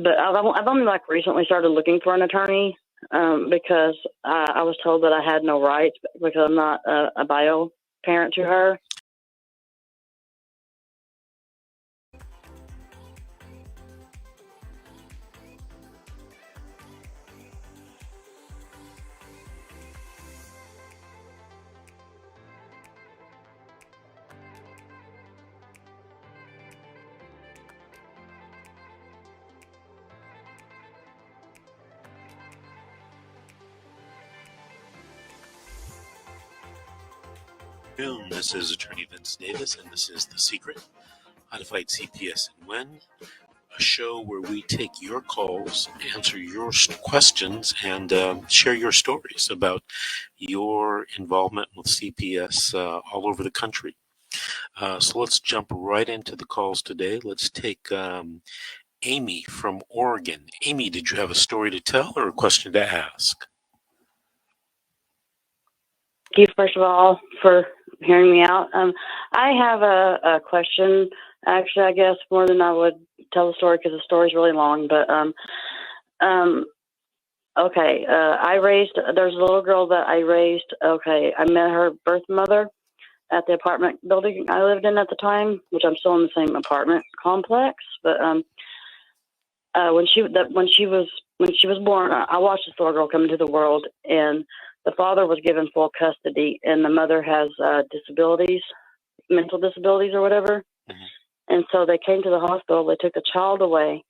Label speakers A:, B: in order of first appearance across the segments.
A: but I've only like recently started looking for an attorney because I was told that I had no rights because I'm not a bio parent to her.
B: This is Attorney Vince Davis, and this is The Secret, How to Fight CPS and Win, a show where we take your calls, answer your questions, and share your stories about your involvement with CPS all over the country. So let's jump right into the calls today. Let's take Amy from Oregon. Amy, did you have a story to tell or a question to ask?
A: Thank you, first of all, for hearing me out. I have a question, actually, I guess, more than I would tell the story because the story's really long. But, okay, there's a little girl that I raised. Okay, I met her birth mother at the apartment building I lived in at the time, which I'm still in the same apartment complex. But when she was born, I watched this little girl come into the world, and the father was given full custody, and the mother has disabilities, mental disabilities or whatever. Mm-hmm. And so they came to the hospital. They took the child away,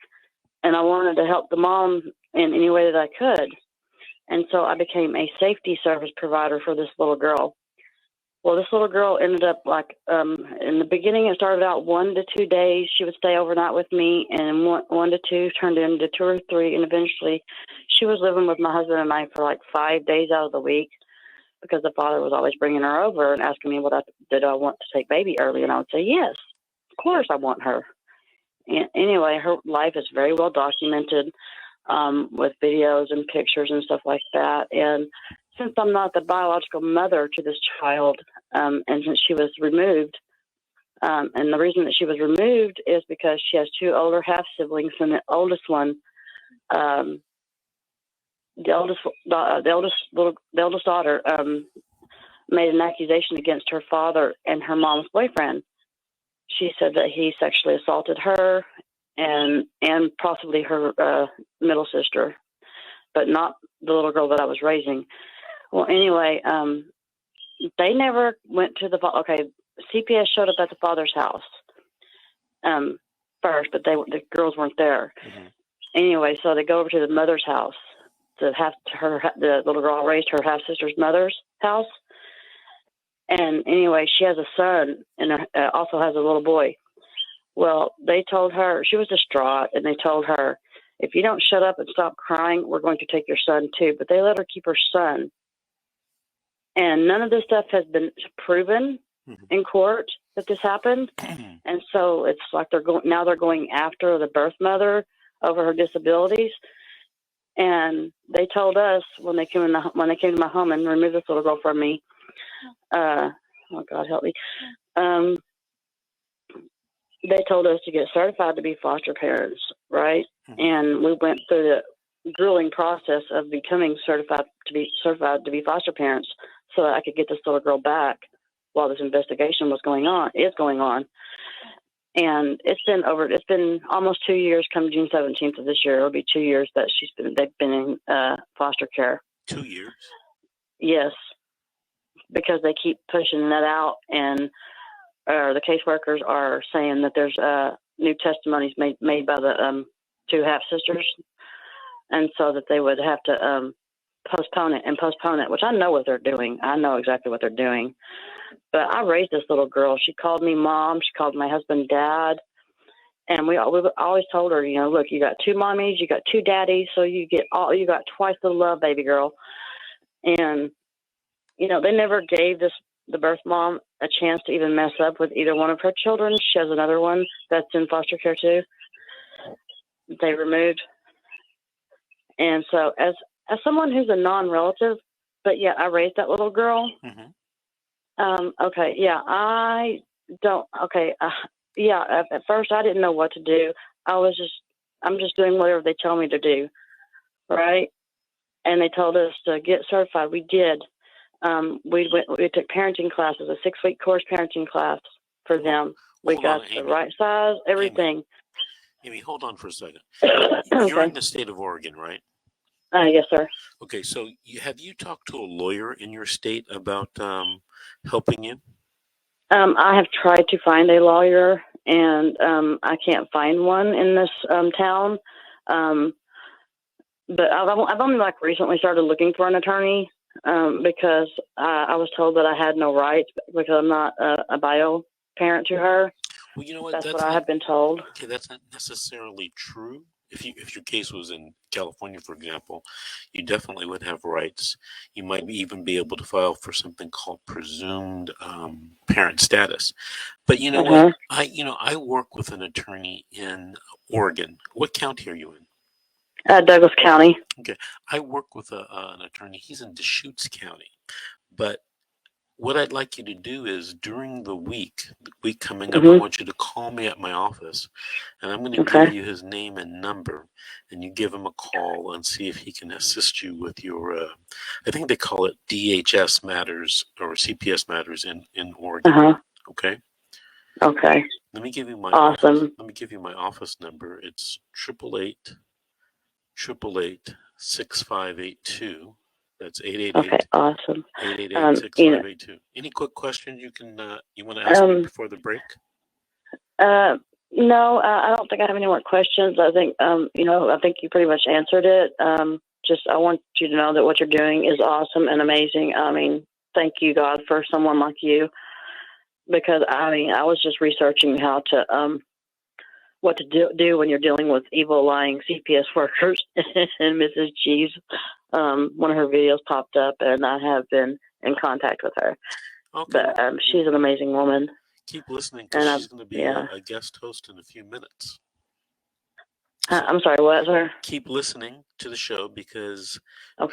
A: and I wanted to help the mom in any way that I could. And so I became a safety service provider for this little girl. Well, this little girl ended up in the beginning, it started out 1 to 2 days. She would stay overnight with me, and 1 to 2 turned into 2 or 3. And eventually she was living with my husband and I for like 5 days out of the week because the father was always bringing her over and asking me did I want to take baby early. And I would say, yes, of course I want her. And anyway, her life is very well documented with videos and pictures and stuff like that. And since I'm not the biological mother to this child, and since she was removed, and the reason that she was removed is because she has 2 older half siblings, and the oldest one, the eldest daughter, made an accusation against her father and her mom's boyfriend. She said that he sexually assaulted her and possibly her middle sister, but not the little girl that I was raising. Well, anyway, they never went to CPS showed up at the father's house first, but the girls weren't there. Mm-hmm. Anyway, so they go over to the mother's house, the little girl raised her half-sister's mother's house. And anyway, she has a son and also has a little boy. Well, they told her, she was distraught, and they told her, if you don't shut up and stop crying, we're going to take your son too. But they let her keep her son. And none of this stuff has been proven in court that this happened. And so it's like they're going after the birth mother over her disabilities. And they told us when they came to my home and removed this little girl from me, oh God help me, they told us to get certified to be foster parents, right? Mm-hmm. And we went through the grueling process of becoming certified to be foster parents so that I could get this little girl back while this investigation is going on. And it's been almost 2 years. Come June 17th of this year, it'll be 2 years that they've been in foster care. 2 years? Yes, because they keep pushing that out, and the caseworkers are saying that there's new testimonies made by the 2 half sisters, and so that they would have to postpone it, which I know what they're doing. I know exactly what they're doing. But I raised this little girl. She called me mom. She called my husband dad. And we always told her, look, you got 2 mommies, you got 2 daddies, so you got twice the love, baby girl. And, they never gave the birth mom a chance to even mess up with either one of her children. She has another one that's in foster care too. They removed. And so as someone who's a non-relative, but yet I raised that little girl. Mm-hmm. At first I didn't know what to do. I was just I'm just doing whatever they tell me to do, right? And they told us to get certified. We did. We took parenting classes, a 6-week course parenting class for them. We got the right size, everything.
B: Amy, hold on for a second.
A: Okay.
B: You're in the state of Oregon, right?
A: Yes, sir.
B: Okay, so have you talked to a lawyer in your state about helping you?
A: I have tried to find a lawyer, and I can't find one in this town. But I've only recently started looking for an attorney because I was told that I had no rights because I'm not a bio parent to her.
B: Well, you know what?
A: That's what I have been told.
B: Okay, that's not necessarily true. If your case was in California, for example, you definitely would have rights. You might even be able to file for something called presumed parent status. But you know what? I work with an attorney in Oregon. What county are you in?
A: Douglas County.
B: Okay, I work with an attorney. He's in Deschutes County. But what I'd like you to do is during the week coming up, I want you to call me at my office, and I'm going to give you his name and number, and you give him a call and see if he can assist you with your, I think they call it DHS matters or CPS matters in Oregon. Okay.
A: Okay.
B: Let me give you my office number. It's 888-888-6582. That's 888.
A: Okay, awesome.
B: 888-6582. Any quick questions you want to ask me before the break?
A: No, I don't think I have any more questions. I think I think you pretty much answered it. Just I want you to know that what you're doing is awesome and amazing. I mean, thank you, God, for someone like you, because I was just researching how to what to do when you're dealing with evil, lying CPS workers, and Mrs. G's one of her videos popped up, and I have been in contact with her. Okay. But she's an amazing woman.
B: Keep listening, because she's going to be a guest host in a few minutes. So
A: I'm sorry, what, sir?
B: Keep listening to the show, because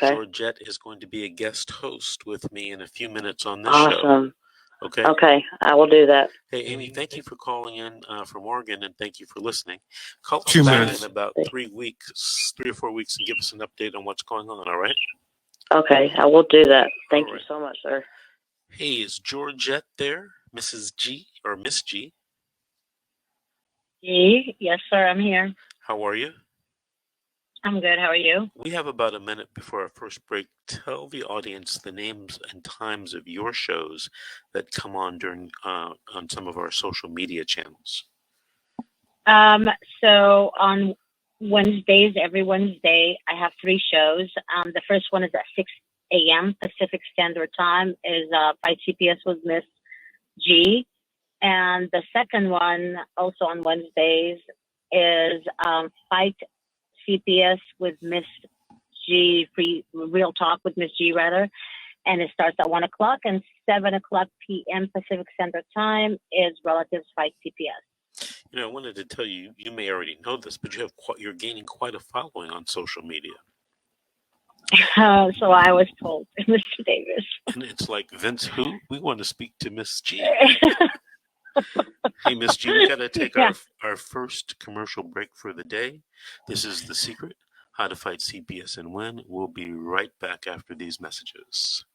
B: Georgette is going to be a guest host with me in a few minutes on this show.
A: Awesome.
B: Okay.
A: Okay, I will do that.
B: Hey, Amy, thank you for calling in from Oregon, and thank you for listening. Call us back in about 3 weeks, 3 or 4 weeks, and give us an update on what's going on, all right? Okay, I will do that. Thank you so much, sir. Hey, is Georgette there? Mrs. G or Miss G?
C: G? Yes, sir, I'm here.
B: How are you?
C: I'm good. How are you?
B: We have about a minute before our first break. Tell the audience the names and times of your shows that come on during on some of our social media channels.
C: So on Wednesdays, every Wednesday, I have 3 shows. The first one is at 6 a.m. Pacific Standard Time, is Fight CPS with Miss G. And the second one, also on Wednesdays, is Fight CPS with Miss G, Real Talk with Miss G, rather. And it starts at 1 o'clock, and 7 o'clock p.m. Pacific Standard Time is Relatives Fight CPS.
B: You know, I wanted to tell you, you may already know this, but you're gaining quite a following on social media.
C: So I was told, Mr. Davis.
B: And it's like, Vince, who? We want to speak to Miss G. Hey, Miss G, we got to take our first commercial break for the day. This is The Secret, How to Fight CPS and Win. We'll be right back after these messages.